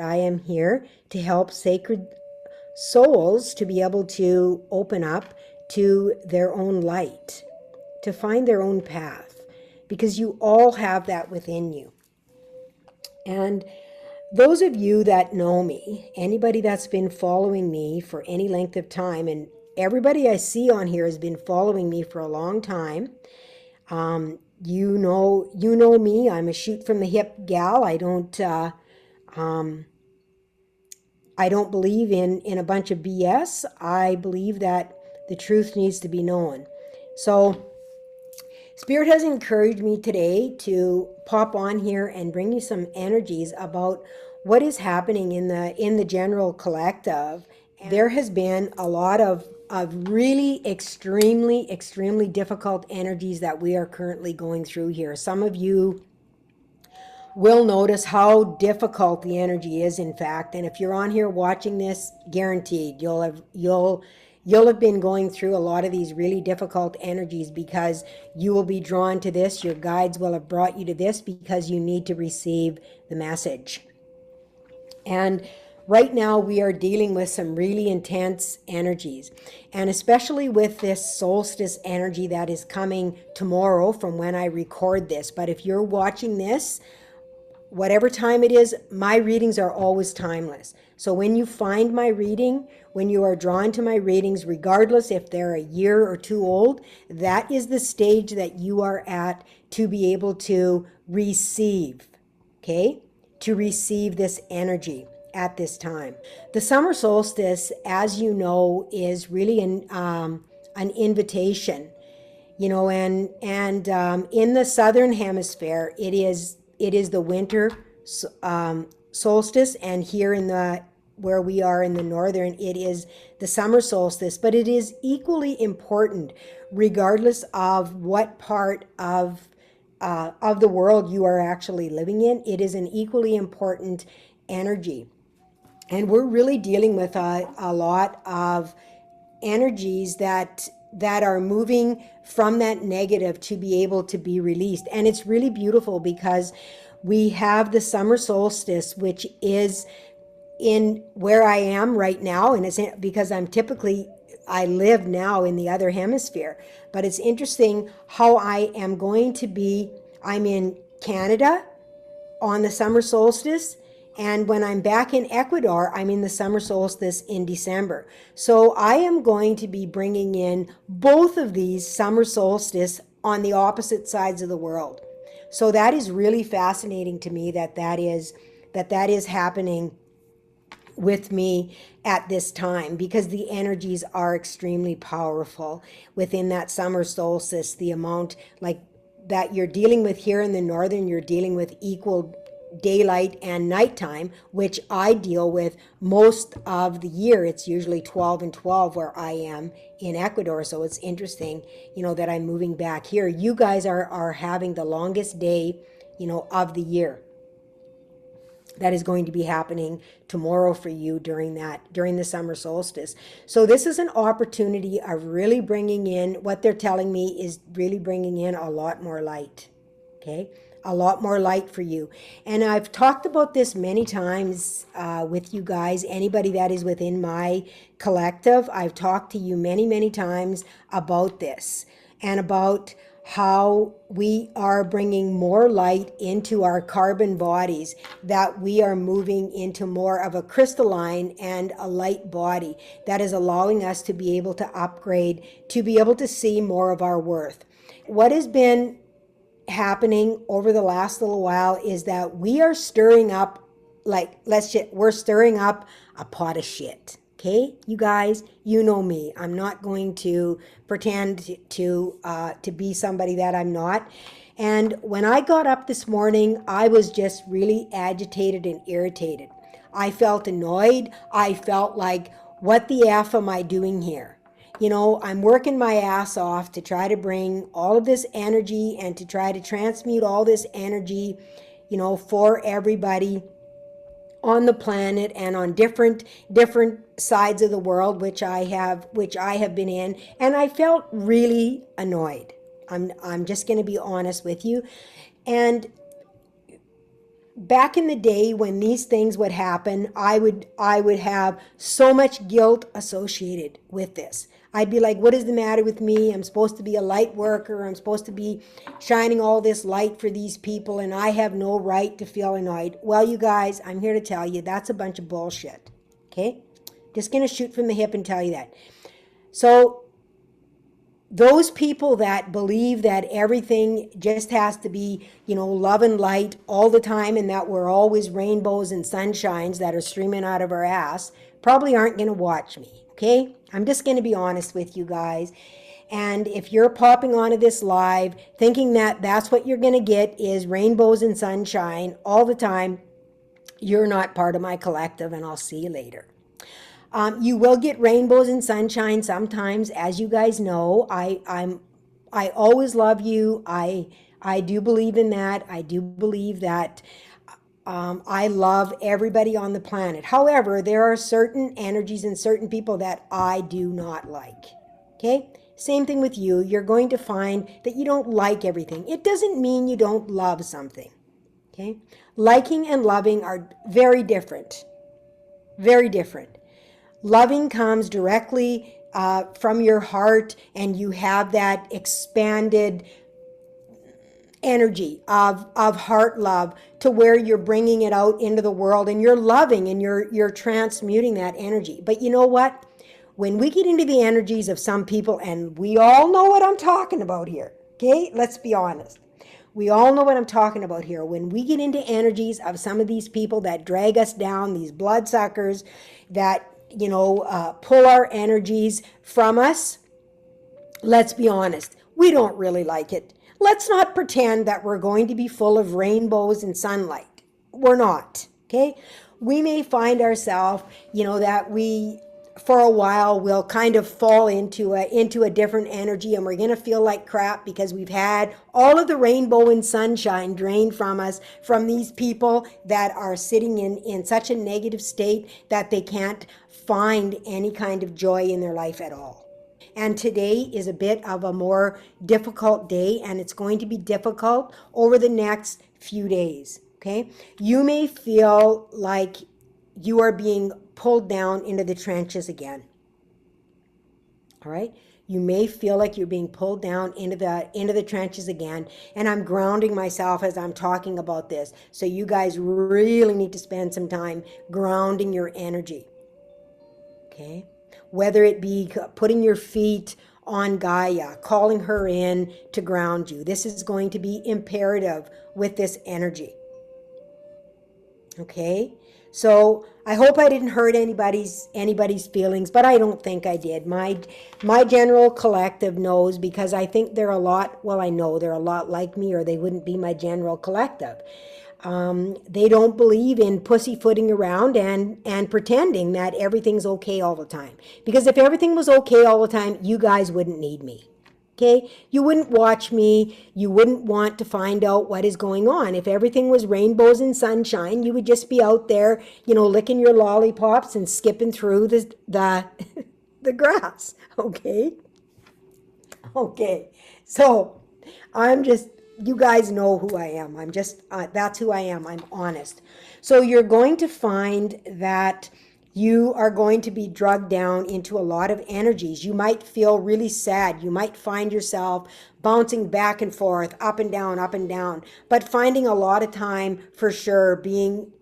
I am here to help sacred souls to be able to open up to their own light, to find their own path, because you all have that within you. And those of you that know me, anybody that's been following me for any length of time, and everybody I see on here has been following me for a long time. You know me. I'm a shoot from the hip gal. I don't believe in a bunch of BS. I believe that the truth needs to be known. So Spirit has encouraged me today to pop on here and bring you some energies about what is happening in the general collective. There has been a lot of really extremely difficult energies that we are currently going through here. Some of you will notice how difficult the energy is, in fact. And if you're on here watching this, guaranteed you'll have been going through a lot of these really difficult energies, because you will be drawn to this. Your guides will have brought you to this because you need to receive the message. And right now we are dealing with some really intense energies, and especially with this solstice energy that is coming tomorrow from when I record this. But if you're watching this, whatever time it is, my readings are always timeless. So when you find my reading, when you are drawn to my readings, regardless if they're a year or two old, that is the stage that you are at to be able to receive, okay? To receive this energy at this time. The summer solstice, as you know, is really an invitation, you know, and in the southern hemisphere, it is the winter solstice, and here in the where we are in the northern, it is the summer solstice. But it is equally important, regardless of what part of the world you are actually living in. It is an equally important energy, and we're really dealing with a lot of energies that are moving from that negative to be able to be released. And it's really beautiful because we have the summer solstice, which is in where I am right now, and it's because I live now in the other hemisphere. But it's interesting how I'm in Canada on the summer solstice, and when I'm back in Ecuador, I'm in the summer solstice in December. So I am going to be bringing in both of these summer solstice on the opposite sides of the world. So that is really fascinating to me that is happening with me at this time, because the energies are extremely powerful within that summer solstice. The amount like that you're dealing with here in the northern, you're dealing with equal daylight and nighttime, which I deal with most of the year. It's usually 12 and 12 where I am in Ecuador. So it's interesting, you know, that I'm moving back here. You guys are having the longest day, you know, of the year. That is going to be happening tomorrow for you during the summer solstice. So this is an opportunity of really bringing in, what they're telling me is really bringing in a lot more light, okay? A lot more light for you. And I've talked about this many times with you guys, anybody that is within my collective. I've talked to you many times about this, and about how we are bringing more light into our carbon bodies, that we are moving into more of a crystalline and a light body that is allowing us to be able to upgrade, to be able to see more of our worth. What has been happening over the last little while is that we are stirring up, we're stirring up a pot of shit. Okay, you guys, you know me. I'm not going to pretend to be somebody that I'm not. And when I got up this morning, I was just really agitated and irritated. I felt annoyed. I felt like, what the F am I doing here? You know, I'm working my ass off to try to bring all of this energy and to try to transmute all this energy, you know, for everybody on the planet and on different sides of the world, which I have been in, and I felt really annoyed. I'm just going to be honest with you. And back in the day when these things would happen, I would have so much guilt associated with this. I'd be like, what is the matter with me? I'm supposed to be a light worker. I'm supposed to be shining all this light for these people, and I have no right to feel annoyed. Well, you guys, I'm here to tell you that's a bunch of bullshit. Okay? Just going to shoot from the hip and tell you that. So those people that believe that everything just has to be, love and light all the time and that we're always rainbows and sunshines that are streaming out of our ass probably aren't going to watch me, okay? I'm just going to be honest with you guys. And if you're popping onto this live thinking that that's what you're going to get is rainbows and sunshine all the time, you're not part of my collective, and I'll see you later. You will get rainbows and sunshine sometimes, as you guys know. I always love you. I do believe in that. I do believe that I love everybody on the planet. However, there are certain energies and certain people that I do not like. Okay? Same thing with you. You're going to find that you don't like everything. It doesn't mean you don't love something. Okay? Liking and loving are very different. Very different. Loving comes directly from your heart, and you have that expanded energy of heart love to where you're bringing it out into the world, and you're loving and you're transmuting that energy. But you know what? When we get into the energies of some people, and we all know what I'm talking about here, okay? Let's be honest. We all know what I'm talking about here. When we get into energies of some of these people that drag us down, these bloodsuckers that pull our energies from us, let's be honest, we don't really like it. Let's not pretend that we're going to be full of rainbows and sunlight. We're not, okay? We may find ourselves, that we, for a while, will kind of fall into a different energy, and we're going to feel like crap because we've had all of the rainbow and sunshine drained from us from these people that are sitting in such a negative state that they can't find any kind of joy in their life at all. And today is a bit of a more difficult day, and it's going to be difficult over the next few days, okay? You may feel like you are being pulled down into the trenches again, all right? You may feel like you're being pulled down into the trenches again, and I'm grounding myself as I'm talking about this. So you guys really need to spend some time grounding your energy. Okay, whether it be putting your feet on Gaia, calling her in to ground you. This is going to be imperative with this energy. Okay, so I hope I didn't hurt anybody's feelings, but I don't think I did. My general collective knows, because I think they're a lot, well, I know they're a lot like me, or they wouldn't be my general collective. They don't believe in pussyfooting around and pretending that everything's okay all the time. Because if everything was okay all the time, you guys wouldn't need me. Okay? You wouldn't watch me. You wouldn't want to find out what is going on. If everything was rainbows and sunshine, you would just be out there, licking your lollipops and skipping through the the grass. Okay? Okay. So you guys know who I am. I'm just, that's who I am. I'm honest. So you're going to find that you are going to be drugged down into a lot of energies. You might feel really sad. You might find yourself bouncing back and forth, up and down, but finding a lot of time for sure being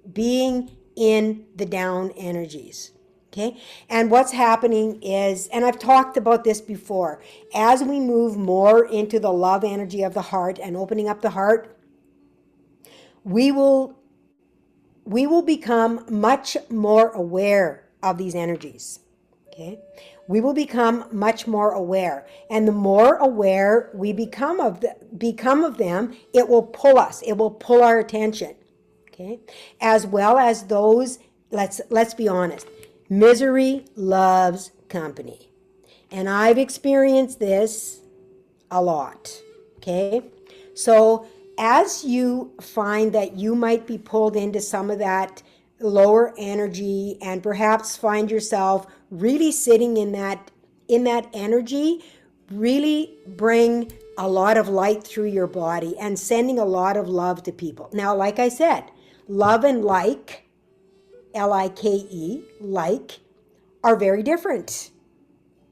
in the down energies. Okay, and what's happening is, and I've talked about this before, as we move more into the love energy of the heart and opening up the heart, we will become much more aware of these energies. Okay, we will become much more aware, and the more aware we become of them, it will pull us. It will pull our attention. Okay, as well as those. Let's be honest. Misery loves company. And I've experienced this a lot. Okay? So as you find that you might be pulled into some of that lower energy, and perhaps find yourself really sitting in that energy, really bring a lot of light through your body and sending a lot of love to people. Now, like I said, Love and like, L-I-K-E, like, are very different.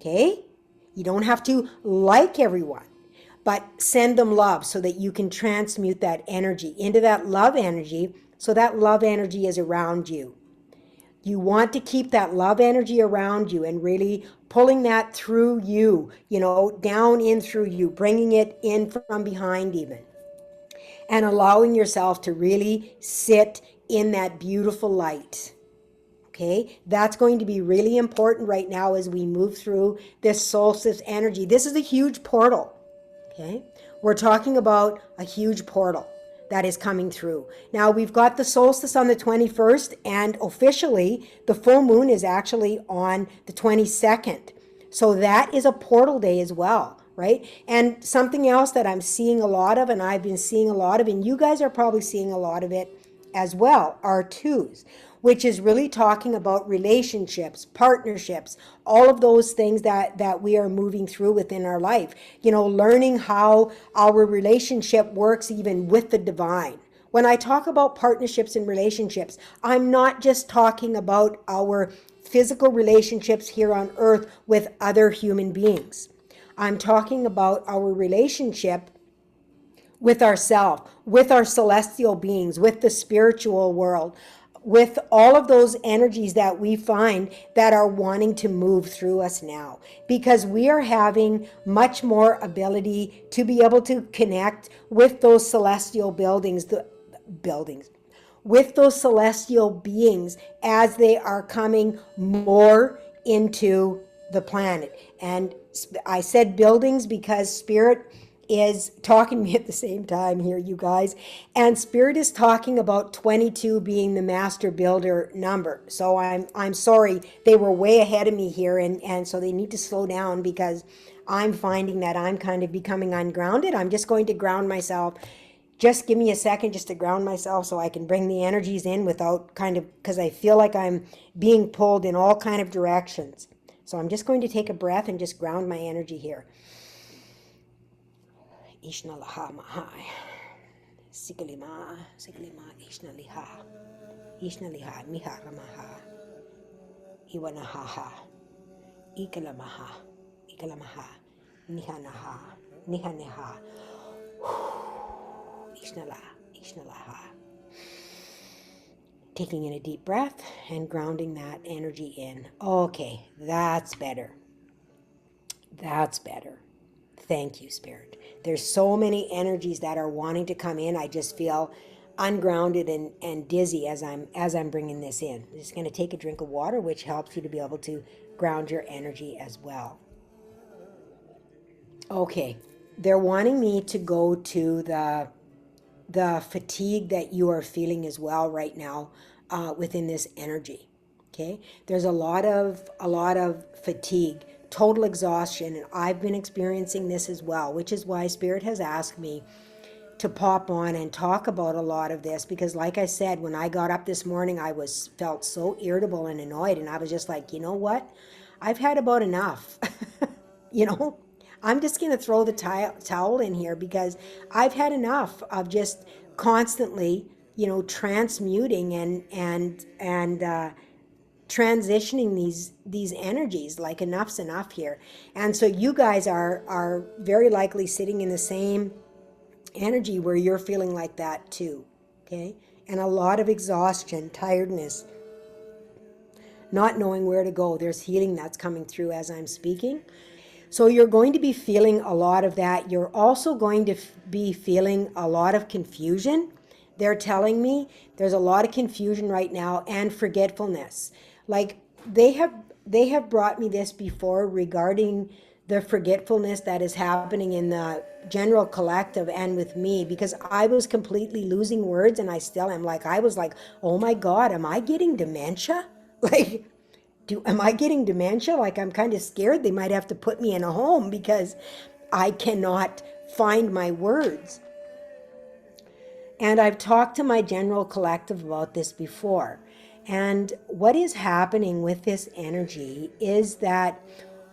Okay? You don't have to like everyone, but send them love so that you can transmute that energy into that love energy, so that love energy is around you. You want to keep that love energy around you and really pulling that through you, down in through you, bringing it in from behind even, and allowing yourself to really sit in that beautiful light. Okay, that's going to be really important right now as we move through this solstice energy. This is a huge portal. Okay, we're talking about a huge portal that is coming through. Now we've got the solstice on the 21st, and officially the full moon is actually on the 22nd. So that is a portal day as well, right? And something else that I'm seeing a lot of, and I've been seeing a lot of, and you guys are probably seeing a lot of it as well, are twos, which is really talking about relationships, partnerships, all of those things that we are moving through within our life. Learning how our relationship works even with the divine. When I talk about partnerships and relationships, I'm not just talking about our physical relationships here on earth with other human beings. I'm talking about our relationship with ourselves, with our celestial beings, with the spiritual world, with all of those energies that we find that are wanting to move through us now, because we are having much more ability to be able to connect with those celestial buildings, with those celestial beings as they are coming more into the planet. And I said buildings because Spirit is talking to me at the same time here, you guys. And Spirit is talking about 22 being the master builder number. So I'm sorry, they were way ahead of me here, and so they need to slow down, because I'm finding that I'm kind of becoming ungrounded. I'm just going to ground myself. Just give me a second just to ground myself so I can bring the energies in without because I feel like I'm being pulled in all kind of directions. So I'm just going to take a breath and just ground my energy here. Ishna laha mahai. Sikalima, ishna liha. Ishna liha, miha ramaha. Iwanahaha. Ikalamaha. Ikalamaha. Nihanaha. Nihaneha. Ishnala, Ishnalaha. Taking in a deep breath and grounding that energy in. Okay, that's better. That's better. Thank you, Spirit. There's so many energies that are wanting to come in. I just feel ungrounded and dizzy as I'm bringing this in. I'm just going to take a drink of water, which helps you to be able to ground your energy as well. Okay, they're wanting me to go to the fatigue that you are feeling as well right now within this energy. Okay, there's a lot of fatigue, total exhaustion, and I've been experiencing this as well, which is why Spirit has asked me to pop on and talk about a lot of this, because like I said, when I got up this morning, I felt so irritable and annoyed, and I was just like, you know what, I've had about enough. I'm just going to throw the towel in here, because I've had enough of just constantly, transmuting and transitioning these energies. Like, enough's enough here. And so you guys are very likely sitting in the same energy where you're feeling like that too. Okay? And a lot of exhaustion, tiredness, not knowing where to go. There's healing that's coming through as I'm speaking. So you're going to be feeling a lot of that. You're also going to be feeling a lot of confusion. They're telling me there's a lot of confusion right now and forgetfulness. Like, they have brought me this before regarding the forgetfulness that is happening in the general collective and with me, because I was completely losing words, and I still am. Like, I was like, oh my God, am I getting dementia? Like, am I getting dementia? Like, I'm kind of scared they might have to put me in a home because I cannot find my words. And I've talked to my general collective about this before. And what is happening with this energy is that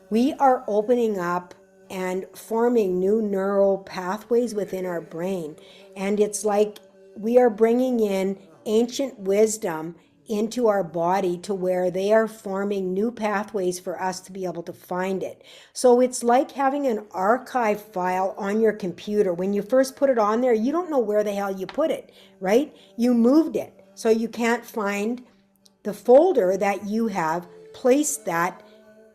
we are opening up and forming new neural pathways within our brain. And it's like we are bringing in ancient wisdom into our body to where they are forming new pathways for us to be able to find it. So it's like having an archive file on your computer. When you first put it on there, you don't know where the hell you put it, right? You moved it, so you can't find the folder that you have placed that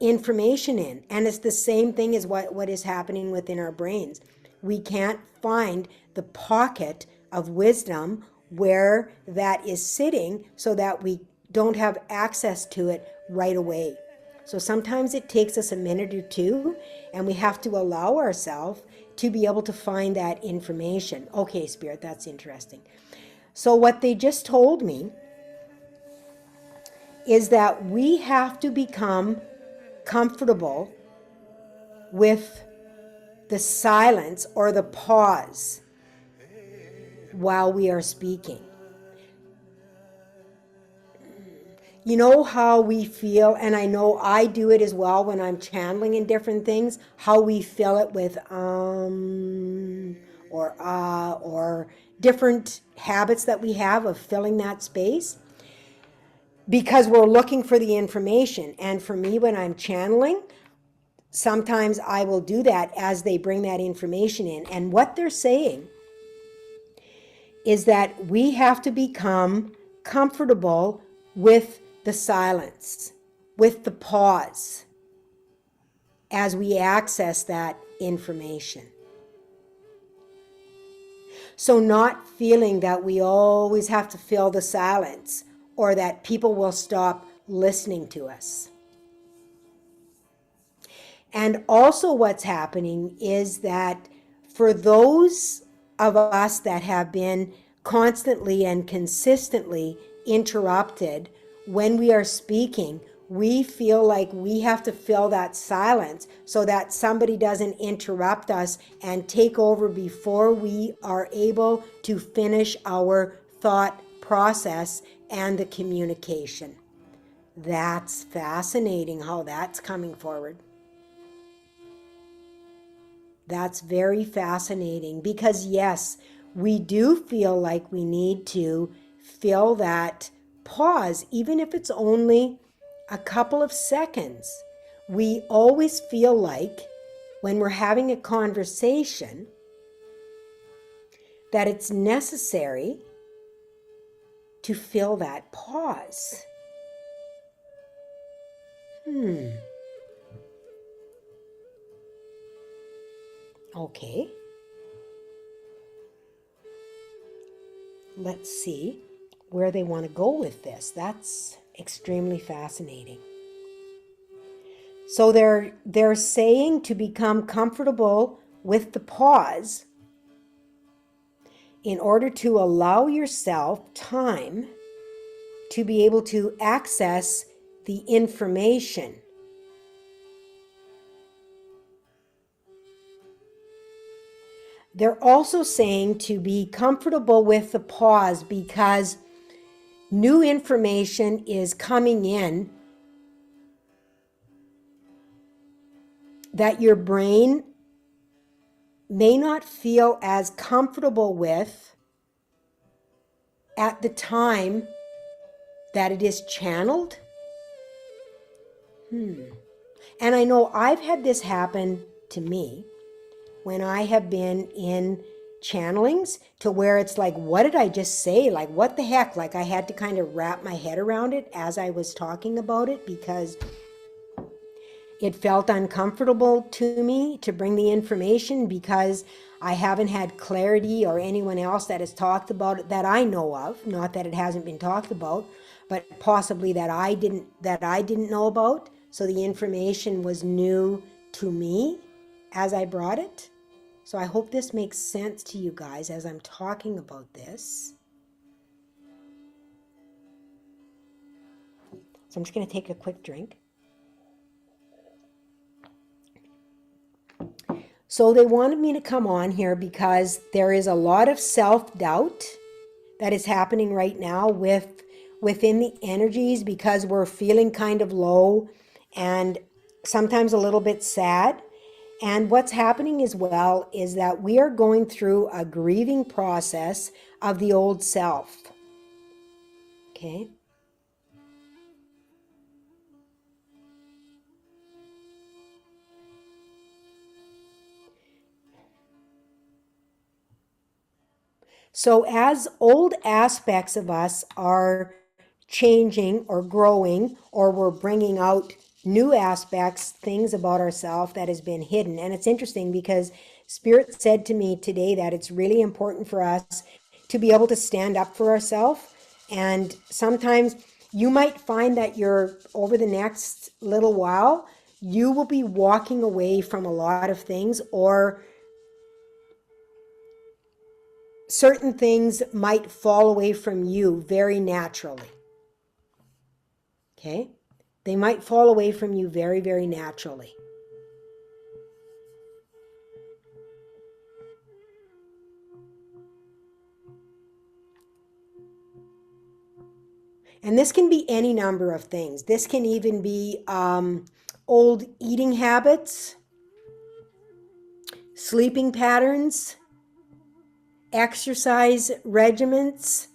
information in. And it's the same thing as what is happening within our brains. We can't find the pocket of wisdom where that is sitting so that we don't have access to it right away. So sometimes it takes us a minute or two, and we have to allow ourselves to be able to find that information. Okay, Spirit, that's interesting. So what they just told me is that we have to become comfortable with the silence or the pause while we are speaking. You know how we feel, and I know I do it as well when I'm channeling in different things, how we fill it with or different habits that we have of filling that space because we're looking for the information. And for me, when I'm channeling, sometimes I will do that as they bring that information in. And what they're saying is that we have to become comfortable with the silence, with the pause as we access that information. So not feeling that we always have to fill the silence or that people will stop listening to us. And also what's happening is that for those of us that have been constantly and consistently interrupted when we are speaking, we feel like we have to fill that silence so that somebody doesn't interrupt us and take over before we are able to finish our thought process and the communication. That's fascinating how that's coming forward. That's very fascinating because yes, we do feel like we need to fill that pause, even if it's only a couple of seconds. We always feel like when we're having a conversation that it's necessary to fill that pause. Okay. Let's see where they want to go with this. That's extremely fascinating. So they're saying to become comfortable with the pause in order to allow yourself time to be able to access the information. They're also saying to be comfortable with the pause because new information is coming in that your brain may not feel as comfortable with at the time that it is channeled. And I know I've had this happen to me when I have been in channelings to where it's like, what did I just say? Like, what the heck? Like, I had to kind of wrap my head around it as I was talking about it because it felt uncomfortable to me to bring the information because I haven't had clarity or anyone else that has talked about it that I know of. Not that it hasn't been talked about, but possibly that I didn't know about. So the information was new to me as I brought it. So I hope this makes sense to you guys as I'm talking about this. So I'm just going to take a quick drink. So they wanted me to come on here because there is a lot of self-doubt that is happening right now within the energies because we're feeling kind of low and sometimes a little bit sad. And what's happening as well is that we are going through a grieving process of the old self. Okay. So as old aspects of us are changing or growing, or we're bringing out new aspects, things about ourselves that has been hidden. And it's interesting because Spirit said to me today that it's really important for us to be able to stand up for ourselves. And sometimes you might find that you're, over the next little while, you will be walking away from a lot of things, or certain things might fall away from you very naturally. Okay? They might fall away from you very, very naturally. And this can be any number of things. This can even be old eating habits, sleeping patterns, exercise regimens.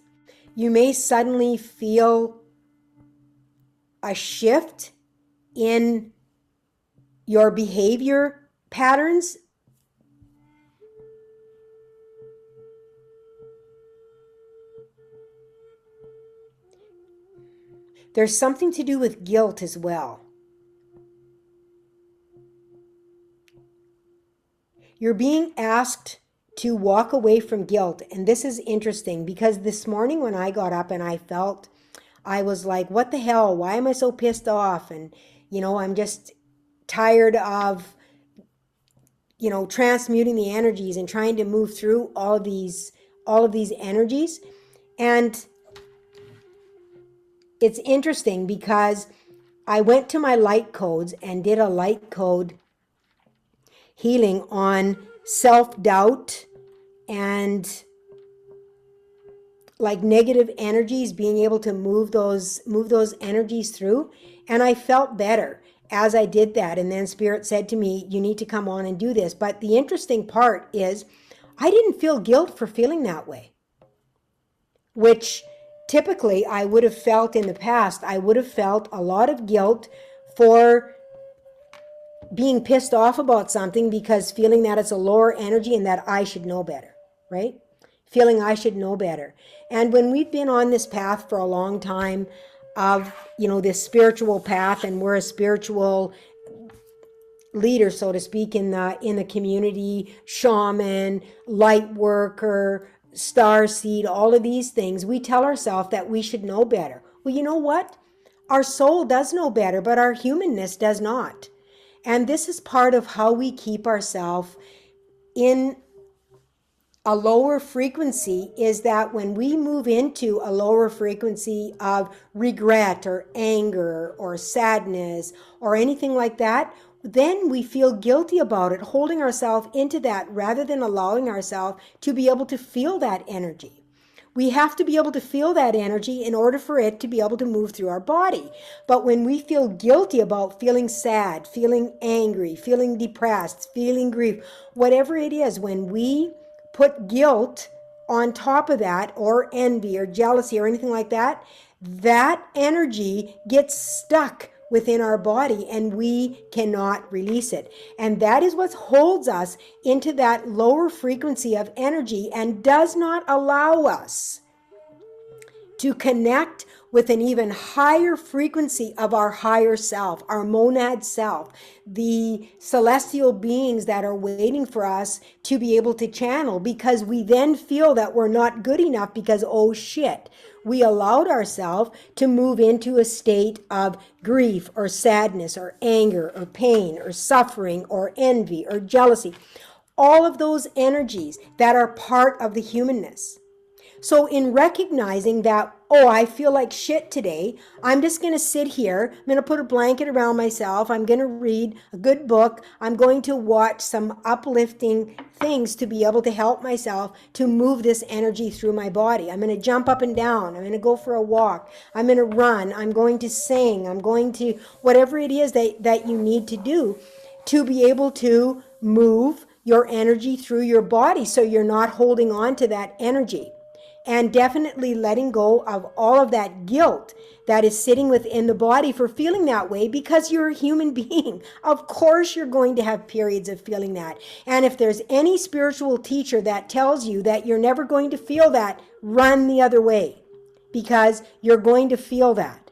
You may suddenly feel a shift in your behavior patterns. There's something to do with guilt as well. You're being asked to walk away from guilt. And this is interesting because this morning when I got up and I was like, what the hell? Why am I so pissed off? And, I'm just tired of, transmuting the energies and trying to move through all of these energies. And it's interesting because I went to my light codes and did a light code healing on self-doubt and like negative energies, being able to move those energies through. And I felt better as I did that. And then Spirit said to me, you need to come on and do this. But the interesting part is I didn't feel guilt for feeling that way, which typically I would have felt in the past. I would have felt a lot of guilt for being pissed off about something, because feeling that it's a lower energy and that I should know better, right? Feeling I should know better. And when we've been on this path for a long time of, this spiritual path, and we're a spiritual leader, so to speak, in the community, shaman, light worker, starseed, all of these things, we tell ourselves that we should know better. Well, you know what? Our soul does know better, but our humanness does not. And this is part of how we keep ourselves in a lower frequency, is that when we move into a lower frequency of regret or anger or sadness or anything like that, then we feel guilty about it, holding ourselves into that rather than allowing ourselves to be able to feel that energy. We have to be able to feel that energy in order for it to be able to move through our body. But when we feel guilty about feeling sad, feeling angry, feeling depressed, feeling grief, whatever it is, when we put guilt on top of that, or envy or jealousy or anything like that, that energy gets stuck within our body and we cannot release it. And that is what holds us into that lower frequency of energy and does not allow us to connect with an even higher frequency of our higher self, our monad self, the celestial beings that are waiting for us to be able to channel, because we then feel that we're not good enough because, oh shit, we allowed ourselves to move into a state of grief or sadness or anger or pain or suffering or envy or jealousy. All of those energies that are part of the humanness. So in recognizing that, oh, I feel like shit today, I'm just going to sit here. I'm going to put a blanket around myself. I'm going to read a good book. I'm going to watch some uplifting things to be able to help myself to move this energy through my body. I'm going to jump up and down. I'm going to go for a walk. I'm going to run. I'm going to sing. I'm going to, whatever it is that you need to do to be able to move your energy through your body so you're not holding on to that energy. And definitely letting go of all of that guilt that is sitting within the body for feeling that way, because you're a human being. Of course, you're going to have periods of feeling that. And if there's any spiritual teacher that tells you that you're never going to feel that, run the other way, because you're going to feel that.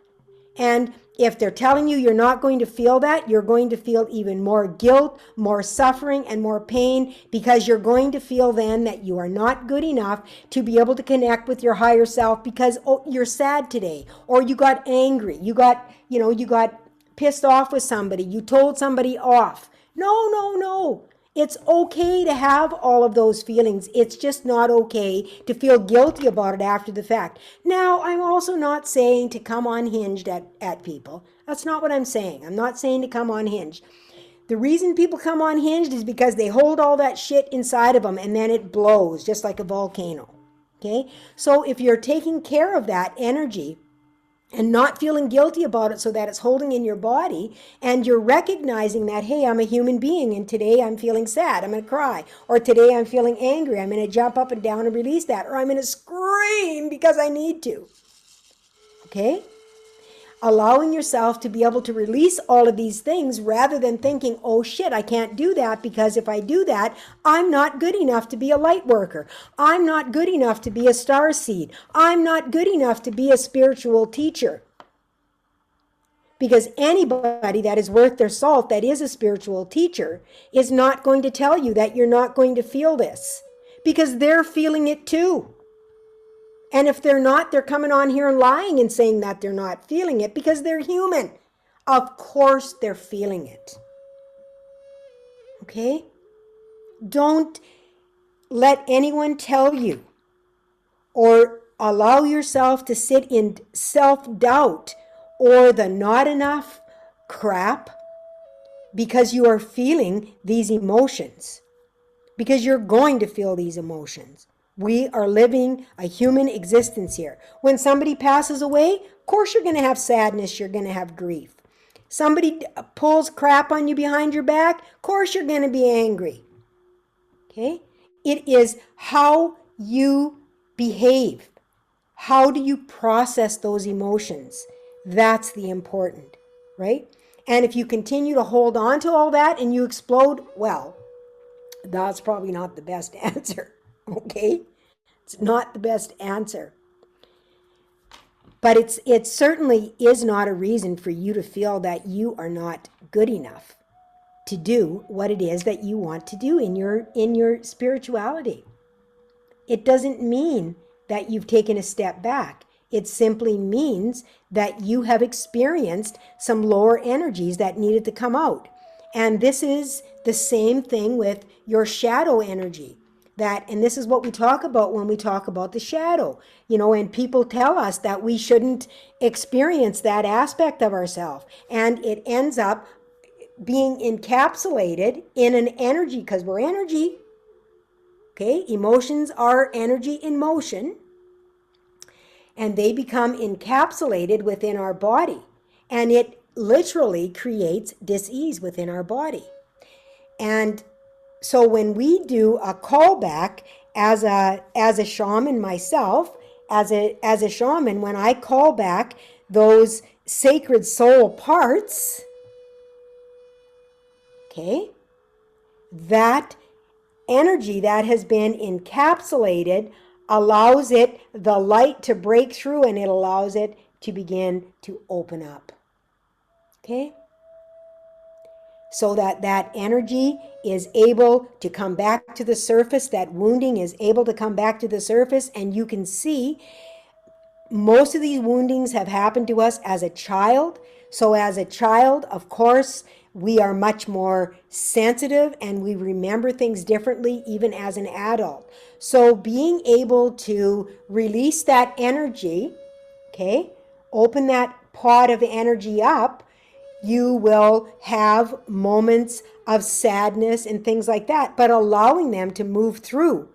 And if they're telling you you're not going to feel that, you're going to feel even more guilt, more suffering, and more pain, because you're going to feel then that you are not good enough to be able to connect with your higher self, because you're sad today, or you got angry, you got pissed off with somebody, you told somebody off. No, no, no. It's okay to have all of those feelings. It's just not okay to feel guilty about it after the fact. Now, I'm also not saying to come unhinged at people. That's not what I'm saying. I'm not saying to come unhinged. The reason people come unhinged is because they hold all that shit inside of them, and then it blows just like a volcano. Okay? So if you're taking care of that energy and not feeling guilty about it so that it's holding in your body, and you're recognizing that, hey, I'm a human being, and today I'm feeling sad, I'm going to cry, or today I'm feeling angry, I'm going to jump up and down and release that, or I'm going to scream because I need to. Okay? Allowing yourself to be able to release all of these things, rather than thinking, oh shit, I can't do that, because if I do that, I'm not good enough to be a light worker. I'm not good enough to be a starseed. I'm not good enough to be a spiritual teacher. Because anybody that is worth their salt, that is a spiritual teacher, is not going to tell you that you're not going to feel this, because they're feeling it too. And if they're not, they're coming on here and lying and saying that they're not feeling it, because they're human. Of course they're feeling it. Okay? Don't let anyone tell you or allow yourself to sit in self-doubt or the not enough crap because you are feeling these emotions. Because you're going to feel these emotions. We are living a human existence here. When somebody passes away, of course you're going to have sadness, you're going to have grief. Somebody pulls crap on you behind your back, of course you're going to be angry. Okay? It is how you behave. How do you process those emotions? That's the important, right? And if you continue to hold on to all that and you explode, well, that's probably not the best answer, okay? It's not the best answer. But it certainly is not a reason for you to feel that you are not good enough to do what it is that you want to do in your spirituality. It doesn't mean that you've taken a step back. It simply means that you have experienced some lower energies that needed to come out. And this is the same thing with your shadow energy. And this is what we talk about when we talk about the shadow. And people tell us that we shouldn't experience that aspect of ourselves. And it ends up being encapsulated in an energy, because we're energy. Okay? Emotions are energy in motion. And they become encapsulated within our body. And it literally creates dis-ease within our body. And so when we do a callback as a shaman myself, as a shaman, when I call back those sacred soul parts, okay, that energy that has been encapsulated allows it the light to break through, and it allows it to begin to open up. Okay? So that energy is able to come back to the surface, that wounding is able to come back to the surface, and you can see most of these woundings have happened to us as a child. So as a child, of course, we are much more sensitive and we remember things differently even as an adult. So being able to release that energy, okay, open that pot of energy up, you will have moments of sadness and things like that, but allowing them to move through.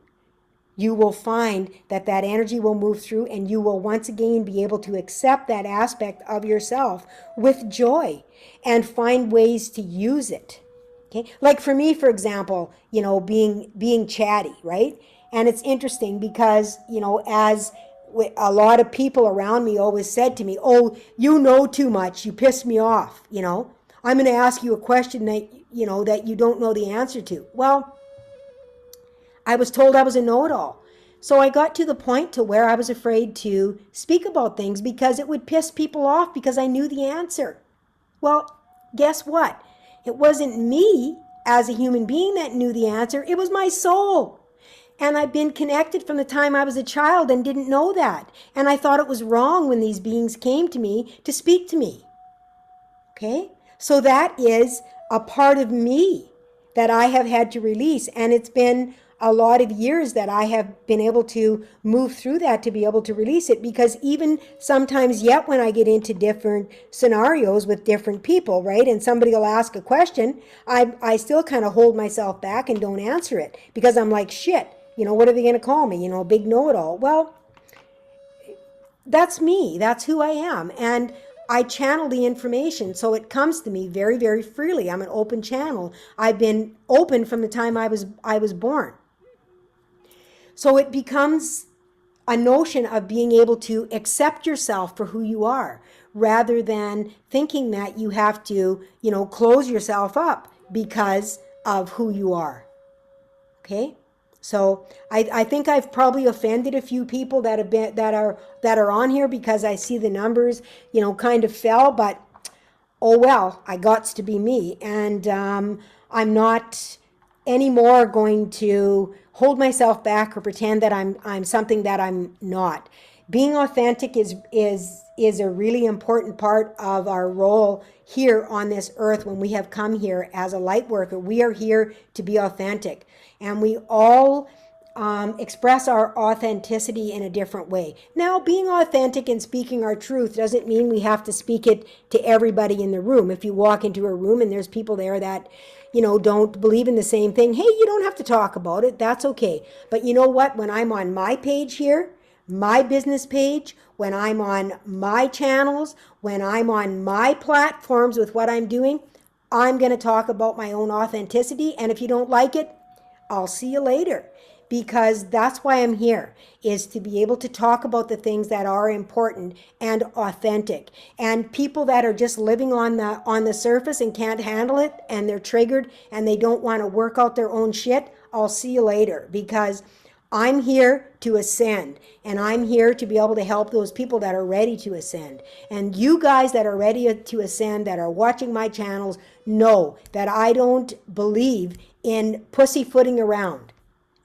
You will find that energy will move through, and you will once again be able to accept that aspect of yourself with joy and find ways to use it. Okay? Like for me, for example, being chatty, right? And it's interesting because, as a lot of people around me always said to me, oh, you know too much. You piss me off. I'm going to ask you a question that you don't know the answer to. Well, I was told I was a know-it-all. So I got to the point to where I was afraid to speak about things because it would piss people off because I knew the answer. Well, guess what? It wasn't me as a human being that knew the answer. It was my soul. And I've been connected from the time I was a child and didn't know that. And I thought it was wrong when these beings came to me to speak to me. Okay? So that is a part of me that I have had to release. And it's been a lot of years that I have been able to move through that to be able to release it, because even sometimes yet when I get into different scenarios with different people, right, and somebody will ask a question, I still kind of hold myself back and don't answer it because I'm like, shit, what are they going to call me? Big know-it-all. Well, that's me. That's who I am. And I channel the information, so it comes to me very, very freely. I'm an open channel. I've been open from the time I was born. So it becomes a notion of being able to accept yourself for who you are, rather than thinking that you have to, close yourself up because of who you are. Okay? So I think I've probably offended a few people that are on here, because I see the numbers, kind of fell, but oh well, I gots to be me. And I'm not anymore going to hold myself back or pretend that I'm something that I'm not. Being authentic is a really important part of our role here on this earth. When we have come here as a light worker, we are here to be authentic, and we all express our authenticity in a different way. Now, being authentic and speaking our truth doesn't mean we have to speak it to everybody in the room. If you walk into a room and there's people there that don't believe in the same thing, hey, you don't have to talk about it. That's okay. But you know what? When I'm on my page here, my business page, when I'm on my channels, when I'm on my platforms with what I'm doing, I'm going to talk about my own authenticity. And if you don't like it, I'll see you later. Because that's why I'm here, is to be able to talk about the things that are important and authentic. And people that are just living on the surface and can't handle it, and they're triggered and they don't want to work out their own shit, I'll see you later, because I'm here to ascend, and I'm here to be able to help those people that are ready to ascend. And you guys that are ready to ascend, that are watching my channels, know that I don't believe in pussyfooting around.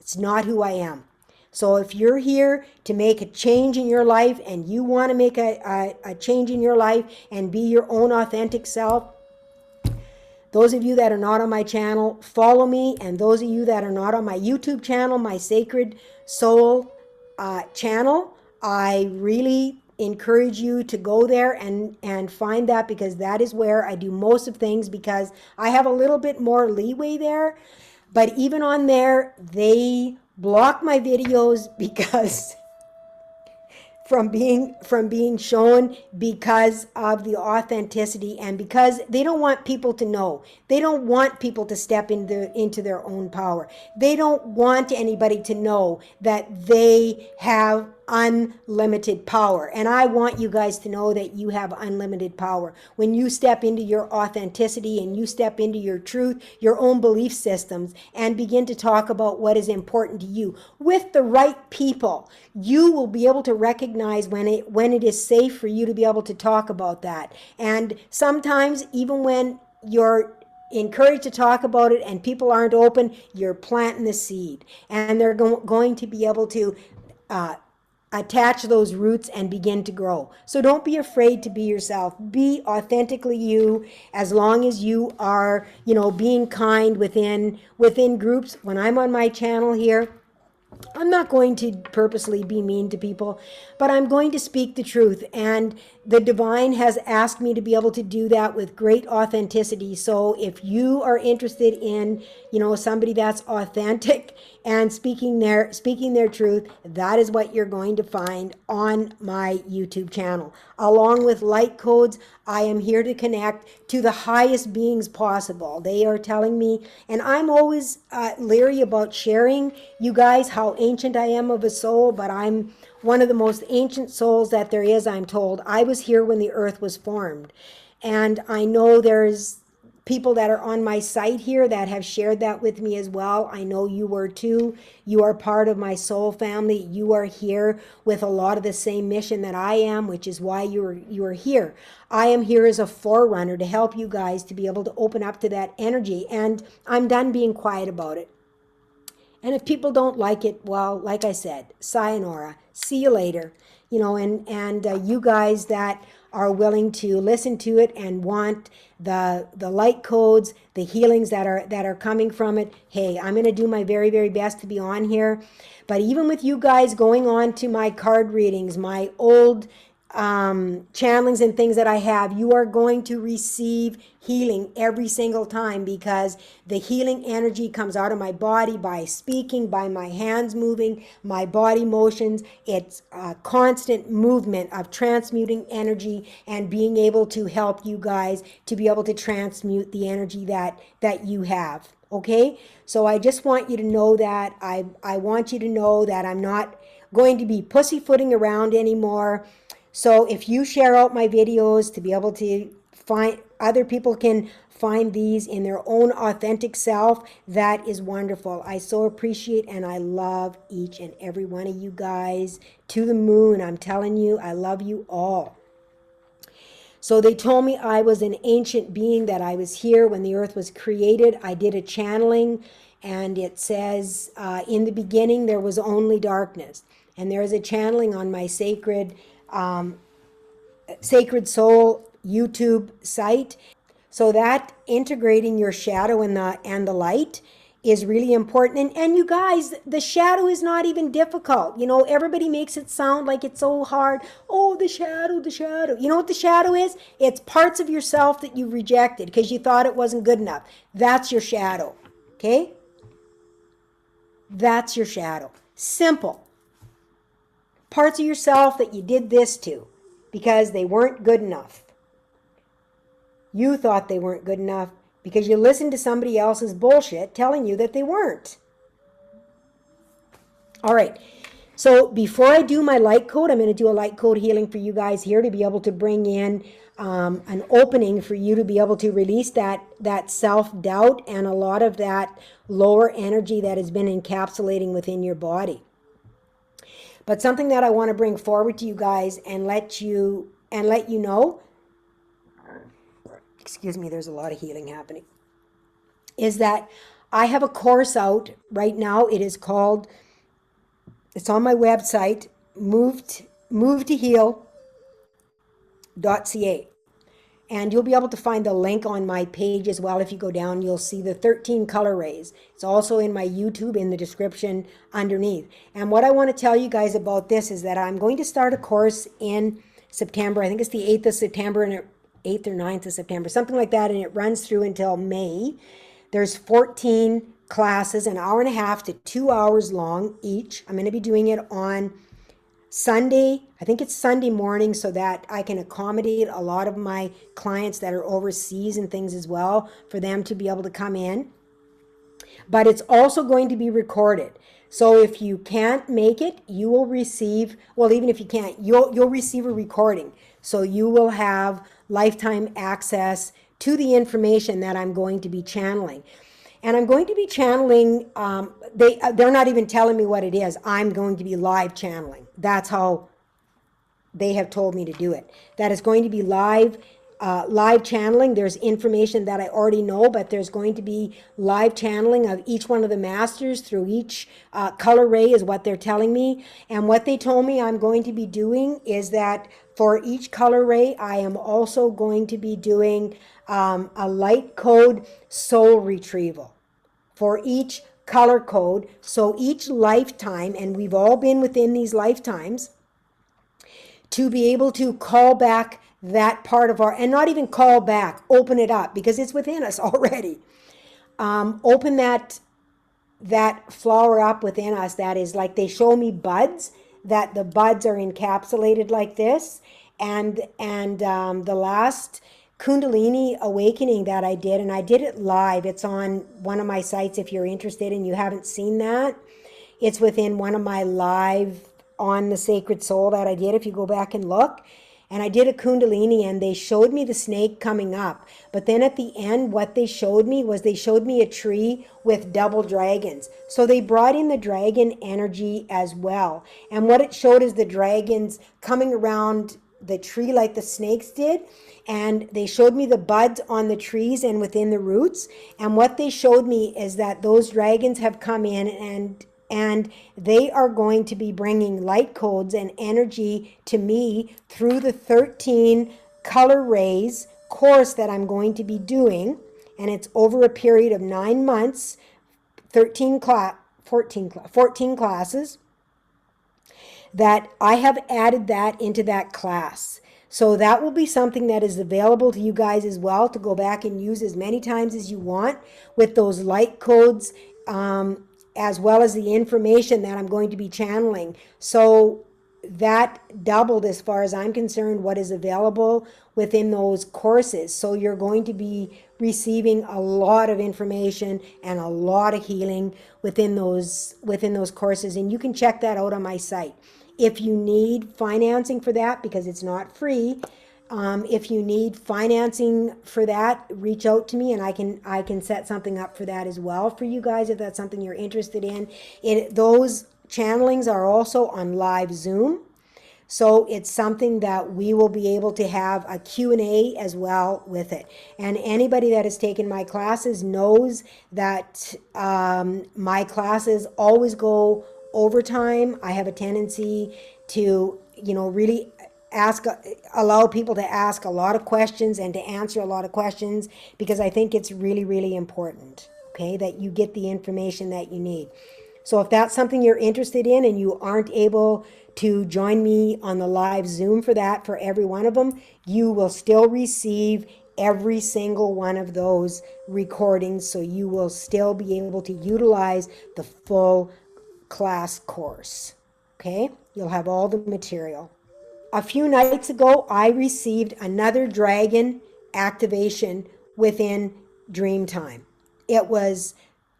It's not who I am. So if you're here to make a change in your life, and you want to make a change in your life and be your own authentic self, those of you that are not on my channel, follow me. And those of you that are not on my YouTube channel, my Sacred Soul channel, I really encourage you to go there and find that, because that is where I do most of things, because I have a little bit more leeway there. But even on there, they block my videos because from being shown, because of the authenticity, and because they don't want people to know. They don't want people to step into their own power. They don't want anybody to know that they have unlimited power. And I want you guys to know that you have unlimited power. When you step into your authenticity and you step into your truth, your own belief systems, and begin to talk about what is important to you with the right people, you will be able to recognize when it is safe for you to be able to talk about that. And sometimes, even when you're encouraged to talk about it and people aren't open, you're planting the seed, and they're going to be able to attach those roots and begin to grow. So don't be afraid to be yourself. Be authentically you, as long as you are, being kind within groups. When I'm on my channel here, I'm not going to purposely be mean to people, but I'm going to speak the truth. And the divine has asked me to be able to do that with great authenticity. So if you are interested in, somebody that's authentic and speaking their truth, that is what you're going to find on my YouTube channel. Along with light codes, I am here to connect to the highest beings possible. They are telling me, and I'm always leery about sharing, you guys, how ancient I am of a soul, but I'm one of the most ancient souls that there is, I'm told. I was here when the earth was formed. And I know there's people that are on my site here that have shared that with me as well. I know you were too. You are part of my soul family. You are here with a lot of the same mission that I am, which is why you are here. I am here as a forerunner to help you guys to be able to open up to that energy. And I'm done being quiet about it. And if people don't like it, well, like I said, sayonara, see you later. And you guys that are willing to listen to it and want the light codes, the healings that are coming from it, hey, I'm going to do my very, very best to be on here. But even with you guys going on to my card readings, my old channelings and things that I have, you are going to receive healing every single time, because the healing energy comes out of my body by speaking, by my hands moving, my body motions. It's a constant movement of transmuting energy and being able to help you guys to be able to transmute the energy that you have. Okay, so I just want you to know that. I want you to know that I'm not going to be pussyfooting around anymore. So if you share out my videos to be able to find, other people can find these in their own authentic self, that is wonderful. I so appreciate and I love each and every one of you guys to the moon. I'm telling you, I love you all. So they told me I was an ancient being, that I was here when the earth was created. I did a channeling, and it says, in the beginning there was only darkness. And there is a channeling on my Sacred Soul YouTube site. So that integrating your shadow and the light is really important. And you guys, the shadow is not even difficult. Everybody makes it sound like it's so hard. Oh, the shadow, the shadow. You know what the shadow is? It's parts of yourself that you rejected because you thought it wasn't good enough. That's your shadow. Okay? That's your shadow. Simple. Parts of yourself that you did this to because they weren't good enough. You thought they weren't good enough because you listened to somebody else's bullshit telling you that they weren't. All right. So before I do my light code, I'm going to do a light code healing for you guys here to be able to bring in an opening for you to be able to release that self-doubt and a lot of that lower energy that has been encapsulating within your body. But something that I want to bring forward to you guys and let you know, excuse me, there's a lot of healing happening, is that I have a course out right now. It is called, it's on my website, movetoheal.ca. And you'll be able to find the link on my page as well. If you go down, you'll see the 13 color rays. It's also in my YouTube in the description underneath. And what I want to tell you guys about this is that I'm going to start a course in September. I think it's the 8th of September, and 8th or 9th of September, something like that. And it runs through until May. There's 14 classes, an hour and a half to 2 hours long each. I'm going to be doing it on Sunday, I think it's Sunday morning, so that I can accommodate a lot of my clients that are overseas and things as well, for them to be able to come in. But it's also going to be recorded. So if you can't make it, you will receive, well, even if you can't, you'll receive a recording. So you will have lifetime access to the information that I'm going to be channeling. And I'm going to be channeling, they're not even telling me what it is. I'm going to be live channeling. That's how they have told me to do it. That is going to be live channeling. There's information that I already know, but there's going to be live channeling of each one of the masters through each color ray is what they're telling me. And what they told me I'm going to be doing is that for each color ray, I am also going to be doing a light code soul retrieval for each color code. So each lifetime, and we've all been within these lifetimes, to be able to call back that part of our, and not even call back, open it up because it's within us already. Open that flower up within us. That is like, they show me buds, that the buds are encapsulated like this. And the last Kundalini awakening that I did, and I did it live. It's on one of my sites if you're interested and you haven't seen that. It's within one of my live on the Sacred Soul that I did, if you go back and look. And I did a Kundalini and they showed me the snake coming up. But then at the end, what they showed me was they showed me a tree with double dragons. So they brought in the dragon energy as well. And what it showed is the dragons coming around the tree like the snakes did. And they showed me the buds on the trees and within the roots. And what they showed me is that those dragons have come in and they are going to be bringing light codes and energy to me through the 13 color rays course that I'm going to be doing. And it's over a period of 9 months, 14 classes, that I have added that into that class. So that will be something that is available to you guys as well, to go back and use as many times as you want with those light codes, as well as the information that I'm going to be channeling. So that doubled, as far as I'm concerned, what is available within those courses. So you're going to be receiving a lot of information and a lot of healing within those courses. And you can check that out on my site. If you need financing for that, because it's not free, if you need financing for that, reach out to me and I can set something up for that as well for you guys if that's something you're interested in. Those channelings are also on live Zoom. So it's something that we will be able to have a Q&A as well with it. And anybody that has taken my classes knows that my classes always go overtime. I have a tendency to, really allow people to ask a lot of questions and to answer a lot of questions, because I think it's really, really important, okay, that you get the information that you need. So if that's something you're interested in and you aren't able to join me on the live Zoom for that, for every one of them, you will still receive every single one of those recordings. So you will still be able to utilize the full class course. Okay, you'll have all the material. A few nights ago, I received another dragon activation within Dreamtime. It was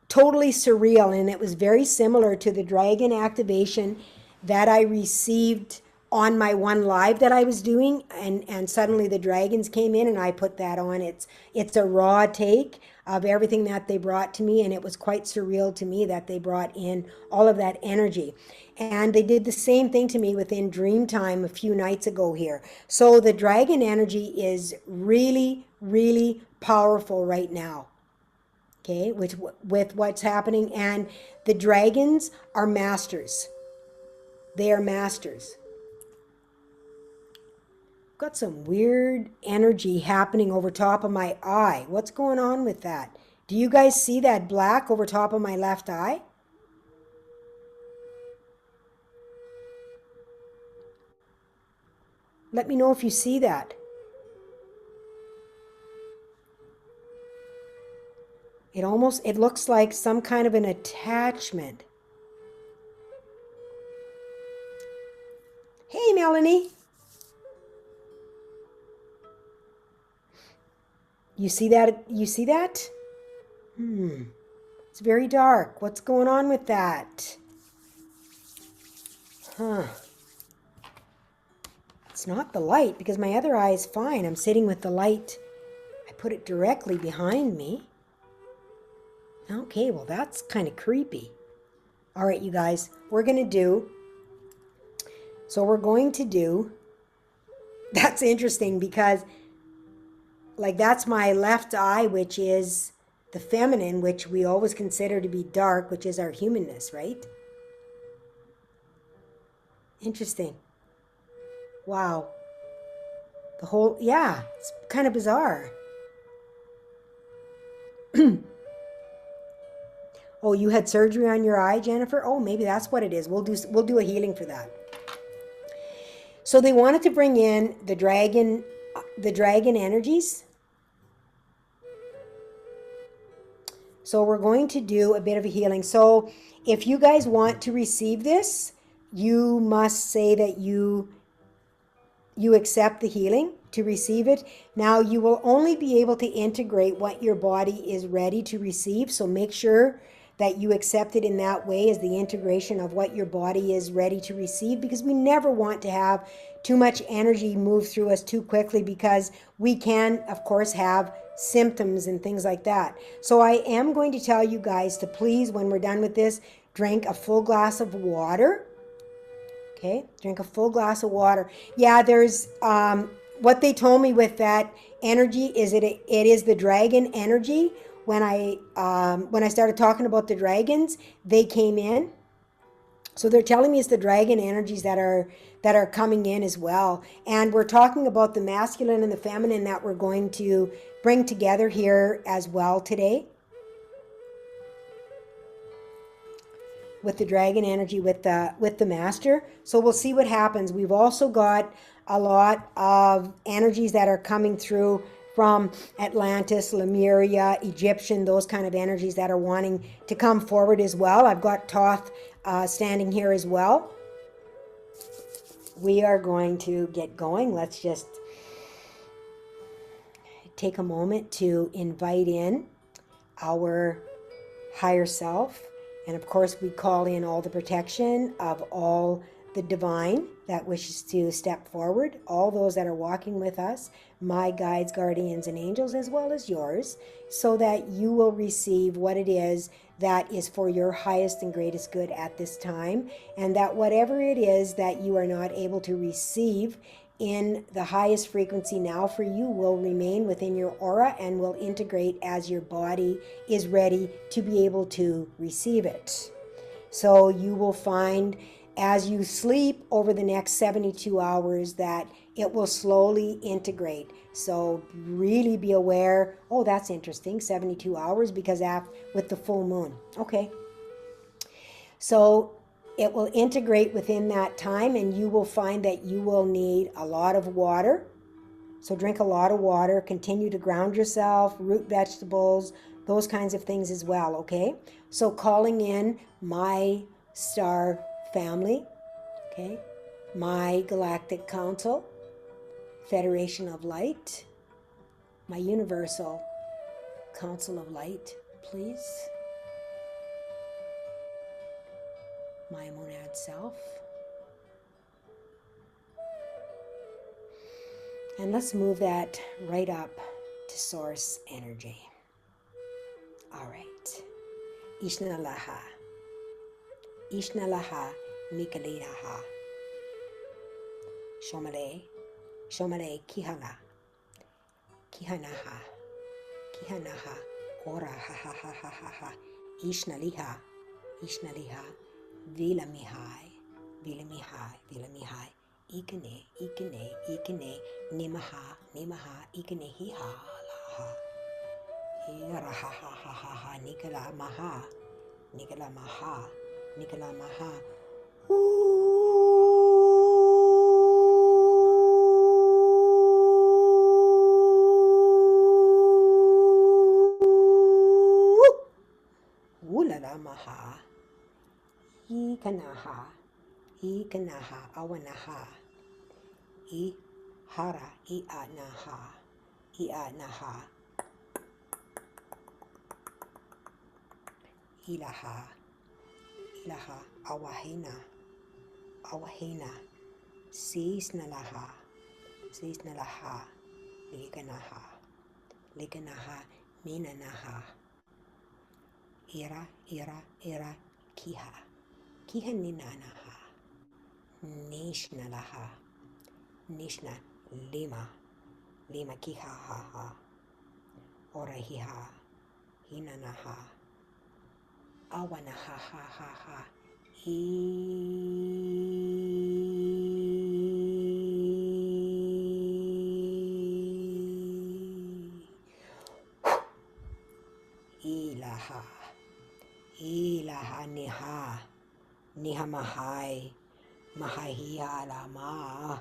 totally surreal, and it was very similar to the dragon activation that I received on my one live that I was doing, and suddenly the dragons came in and I put that on. It's a raw take of everything that they brought to me, and it was quite surreal to me that they brought in all of that energy. And they did the same thing to me within Dreamtime a few nights ago here. So the dragon energy is really, really powerful right now. Okay, with what's happening, and the dragons are masters. They are masters. Got some weird energy happening over top of my eye. What's going on with that? Do you guys see that black over top of my left eye? Let me know if you see that. It looks like some kind of an attachment. Hey, Melanie. You see that? You see that? It's very dark. What's going on with that? It's not the light, because my other eye is fine. I'm sitting with the light. I put it directly behind me. Okay, well, that's kind of creepy. All right, you guys, we're going to do... That's interesting, because like that's my left eye, which is the feminine, which we always consider to be dark, which is our humanness, right? Interesting. Wow. It's kind of bizarre. Oh, you had surgery on your eye, Jennifer? Oh, maybe that's what it is. We'll do a healing for that. So they wanted to bring in the dragon energies. So we're going to do a bit of a healing. So if you guys want to receive this, you must say that you accept the healing to receive it. Now you will only be able to integrate what your body is ready to receive. So make sure that you accept it in that way, as the integration of what your body is ready to receive, because we never want to have too much energy move through us too quickly, because we can, of course, have symptoms and things like that. So I am going to tell you guys to please, when we're done with this, drink a full glass of water. Okay, drink a full glass of water. Yeah, there's what they told me with that energy is it is the dragon energy. When I started talking about the dragons, they came in. So they're telling me it's the dragon energies that are coming in as well. And we're talking about the masculine and the feminine that we're going to bring together here as well today. With the dragon energy, with the master. So we'll see what happens. We've also got a lot of energies that are coming through from Atlantis, Lemuria, Egyptian, those kind of energies that are wanting to come forward as well. I've got Thoth standing here as well. We are going to get going. Let's just take a moment to invite in our higher self. And of course, we call in all the protection of all the divine that wishes to step forward, all those that are walking with us, my guides, guardians, and angels, as well as yours, so that you will receive what it is that is for your highest and greatest good at this time, and that whatever it is that you are not able to receive in the highest frequency now for you will remain within your aura and will integrate as your body is ready to be able to receive it. So you will find as you sleep over the next 72 hours that it will slowly integrate. So really be aware. Oh, that's interesting, 72 hours, because with the full moon. Okay. So it will integrate within that time, and you will find that you will need a lot of water. So drink a lot of water, continue to ground yourself, root vegetables, those kinds of things as well, okay? So calling in my star family, okay? My galactic council, Federation of Light, my universal council of light, please. My monad self. And let's move that right up to source energy. All right. Ishnalaha. Ishnalaha Mikalilaha. Shomale. Shomale Kihala. Kihanaha. Kihanaha. Ora ha ha ha ha ha ha. Ishnaliha. Ishnaliha. Vilamihai. Vilamihai. Vilamihai. Ikane, ikane, ikane, nimaha, nimaha, ikane hiha, laha. Ira ha ha ha ha ha, nikala maha, nikala maha, nikala maha. Ulala maha, ikanaha, ikanaha, awanaha. I hara, I anaha, I anaha, ilaha, ilaha, awahina, awahina, sisnalaha, sisnalaha, liganaha, liganaha, minanaha, ira, ira, ira, kiha, kiha ninanaha, nishnalaha. Nishna lima, lima kiha ha ha, ora hiha, hinanaha, awana ha ha ha ha, ilaha, ilaha niha, niha mahai, mahai hiha lama.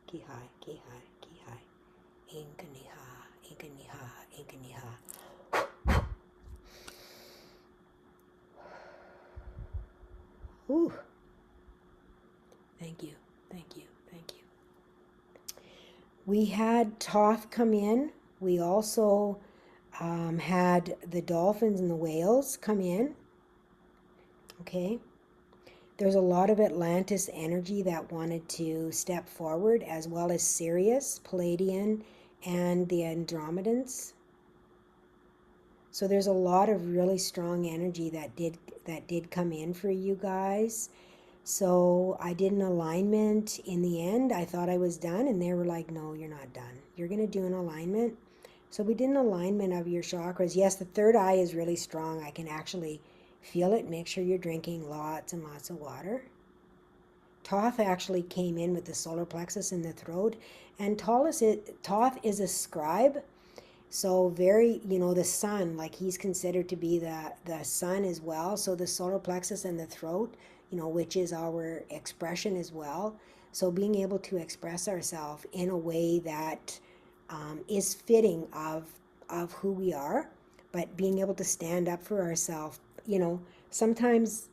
ki hai, ki hai, ki hai. Inkaniha, inkaniha, inkaniha. Ooh. Thank you, thank you, thank you. We had Toth come in. We also had the dolphins and the whales come in. Okay. There's a lot of Atlantis energy that wanted to step forward, as well as Sirius, Palladian, and the Andromedans. So there's a lot of really strong energy that did come in for you guys. So I did an alignment in the end. I thought I was done, and they were like, no, you're not done. You're going to do an alignment. So we did an alignment of your chakras. Yes, the third eye is really strong. I can actually feel it. Make sure you're drinking lots and lots of water. Thoth actually came in with the solar plexus in the throat. And Thoth is a scribe. So very, the sun, like he's considered to be the sun as well. So the solar plexus and the throat, which is our expression as well. So being able to express ourselves in a way that is fitting of who we are, but being able to stand up for ourselves. Sometimes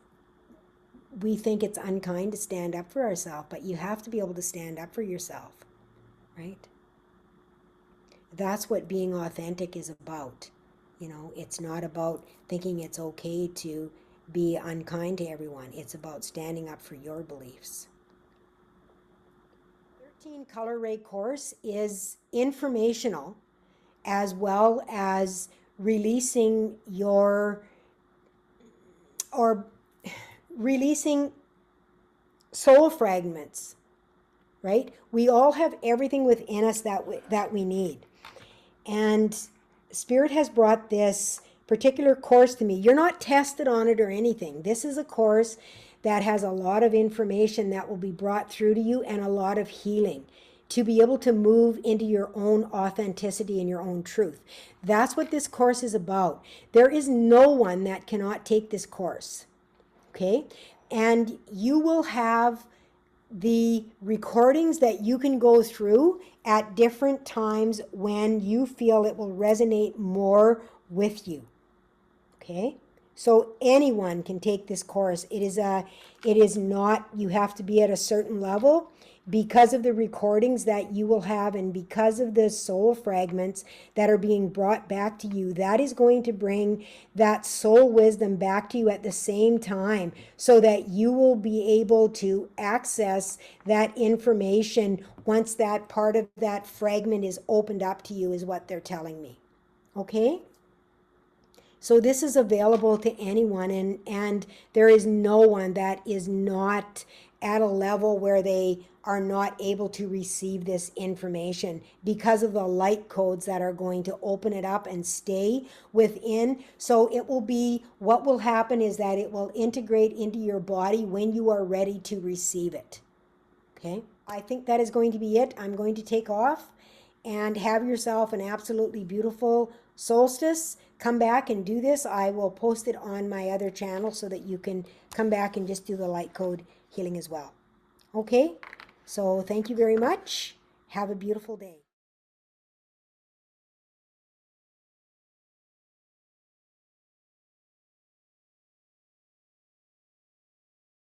we think it's unkind to stand up for ourselves, but you have to be able to stand up for yourself, right? That's what being authentic is about. It's not about thinking it's okay to be unkind to everyone. It's about standing up for your beliefs. 13 color ray course is informational as well as releasing releasing soul fragments, right? We all have everything within us that we need. And Spirit has brought this particular course to me. You're not tested on it or anything. This is a course that has a lot of information that will be brought through to you and a lot of healing to be able to move into your own authenticity and your own truth. That's what this course is about. There is no one that cannot take this course, okay? And you will have the recordings that you can go through at different times when you feel it will resonate more with you. Okay? So anyone can take this course. It is not, you have to be at a certain level because of the recordings that you will have and because of the soul fragments that are being brought back to you. That is going to bring that soul wisdom back to you at the same time so that you will be able to access that information once that part of that fragment is opened up to you, is what they're telling me. Okay? So this is available to anyone, and there is no one that is not at a level where they are not able to receive this information because of the light codes that are going to open it up and stay within. So it will be, what will happen is that it will integrate into your body when you are ready to receive it. Okay? I think that is going to be it. I'm going to take off, and have yourself an absolutely beautiful solstice. Come back and do this. I will post it on my other channel so that you can come back and just do the light code healing as well. Okay? So thank you very much. Have a beautiful day.